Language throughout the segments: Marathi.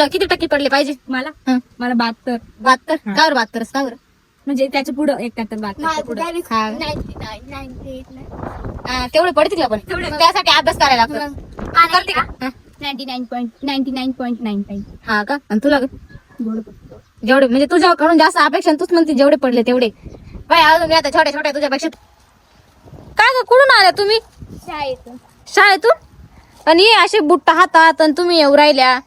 तुला किती टक्के पडले पाहिजे? मला हं. मला 72. 72? का बरं 72? का बरं? म्हणजे त्याच्या पुढं 71 72 हा. 99 तेवढे पडतील का पण? त्यासाठी अभ्यास करायला लागतो. करते का? हं. 99.99.95. हा का? आणि तुला ग? जेवढे म्हणजे तुझ्याकडून जास्त अपेक्षा, तूच म्हणते जेवढे पडले तेवढे. बाय अजून मी आता छोट्या छोट्या तुझ्यापेक्षा. काय ग, कुठून आल्या तुम्ही? शाळेतून शाळेतून? आणि हे असे बुट्ट हातात आणि तुम्ही येऊ राहिल्या.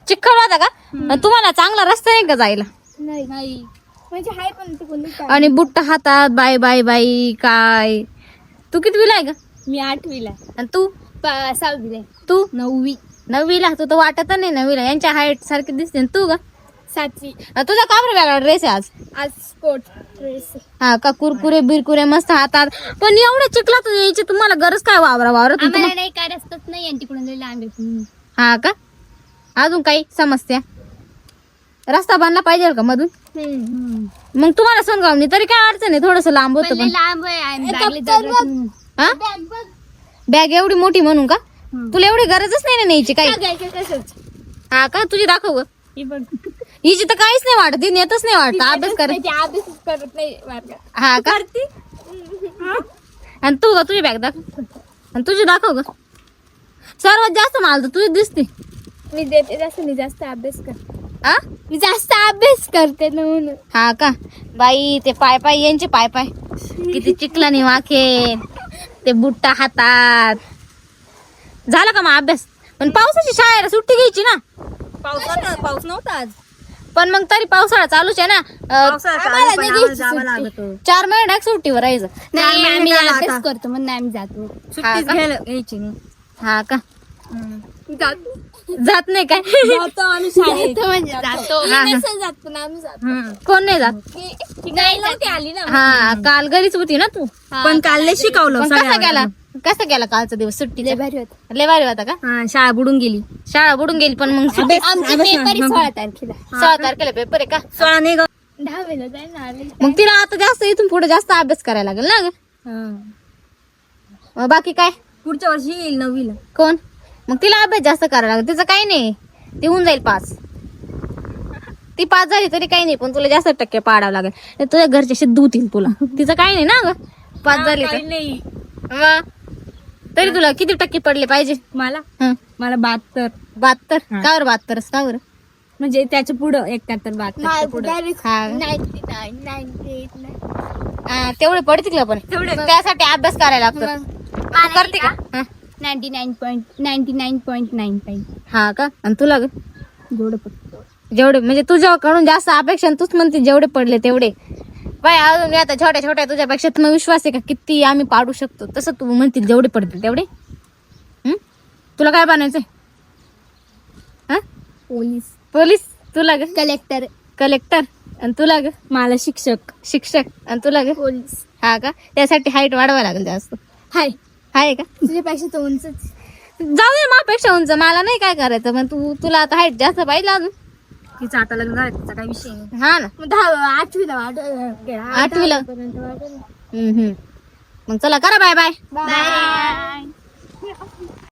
चिखल होता का? आणि तुम्हाला चांगला रस्ता आहे का जायला? नाही म्हणजे हाय पण ते कोणी आणि बुट्ट हातात, बाय बाय बाई काय. तू कितवीला आहे का? मी 8वीला आणि तू? 6वीला तू 9वी 9वीला? तू तर वाटत नाही 9वीला. यांच्या हाईट सारखी दिसते. आणि तू ग? 7वी. तुझा का बरं वेगळा ड्रेस आहे आज? आज स्पोर्ट ड्रेस. हा का? कुरकुरे बिरकुरे मस्त हातात. पण एवढ्या चिखलात यायची तुम्हाला गरज काय? वावरात आम्हाला नाही काय रस्ताच नाही आणि तिकडून लई लांब आहे. हा का? अजून काही समस्या? रस्ता बांधला पाहिजे का मधून? मग तुम्हाला सोनगावनी तरी काय अडचण आहे? थोडस लांब होतं पण. लांब आहे आम्ही लागले जागेत. हा? बॅग एवढी मोठी म्हणून का? तुला एवढी गरजच नाही ना न्यायची काही. तसंच हा का? तुझी दाखव ग. हिची तर काहीच नाही वाटत. ती नेतच नाही वाटत अभ्यास कर. अभ्यास करत नाही वर्गात. हा का? आणि तू ग, तुझी बॅग दाखव. आणि तुझी दाखव ग. सर्वात जास्त मला तर तुझी दिसते. मी देते जास्त, मी जास्त अभ्यास करते. आ? मी जास्त अभ्यास करते ना म्हणून. हा का? बाई ते पाय पाय यांचे पाय पाय किती चिखलानी वाखे, ते बुट्टा हातात. झाला का मग अभ्यास? पण पावसाची शाळेला सुट्टी घ्यायची ना. पाऊस नव्हता आज. पण मग तरी पावसाळा चालूच आहे ना. 4 महिने डायरेक्ट सुट्टीवर राहायचं. नाही आम्ही अभ्यास करतो म्हणून आम्ही जातो. सुट्टीच घ्यायची नाही. हा का? जातो जात नाही काय? आम्ही शाळेत म्हणजे जातो. हा, हा. नसेल जात पण आम्ही जातो. कोण नाही जात? नाही नव्हती आली ना. हा, काल घरीच होती ना तू. पण काल लय शिकवलं. पण कसा गेला? कसा गेला कालचा दिवस सुट्टीचा? भारी होत. लय भारी होता का? शाळा बुडून गेली. शाळा बुडून गेली पण मग सुट्टी. आमचे पेपर 16 तारखेला. 16 तारखेला पेपर आहे का? 16 नाही ग. 10वीला जाईल आली. मग तिला आता जास्त इथून पुढे जास्त अभ्यास करायला लागेल ना ग. मग बाकी काय? पुढच्या वर्षी येईल 9वीला. कोण? मग तिला अभ्यास जास्त करायला लागेल. तिचं काही नाही, ती होऊन जाईल पास. ती पास झाली तरी काही नाही, पण तुला जास्त टक्के पाडावं लागेल. नाही तुझ्या घरचे शिद्ध होतील तुला. तिचं काही नाही ना ग, पास झाली तर. नाही मग तरी तुला किती टक्के पडले पाहिजे? मला हं. 72. 72? हा. का बरं 72? का बरं? म्हणजे त्याच्या पुढं 71 72 पुढं. हा. 99 98 तेवढे पडतील का पण? त्यासाठी अभ्यास करायला लागतो. तू करते का? हं. 99.99.95. हा का? आणि तुला ग? जेवढं पडतं. जेवढे म्हणजे तुझ्याकडून जास्त अपेक्षा, तूच म्हणते जेवढे पडले तेवढे. बाय अजून मी आता छोट्या छोट्या तुझ्यापेक्षा मग विश्वास आहे का किती आम्ही पाडू शकतो? तसं तू म्हणतील जेवढे पडतील तेवढे. तुला काय बनायचंय? हा? पोलीस. तुला ग? कलेक्टर. कलेक्टर. आणि तुला ग? मला शिक्षक. आणि तुला ग? पोलीस. हा का? त्यासाठी हाईट वाढवावं लागेल जास्त. हाय आहे का? तुझ्यापेक्षा तो उंचच. जाऊ दे मापेक्षा उंच, मला नाही काय करायचं. पण तुला आता हाईट जास्त पाहिजे अजून. तिचं आता लग्न झालं, तिचा काही विषय नाही. हा ना. 8वीला वाढवलं. 8वीला? मग चला करा बाय बाय. बाय.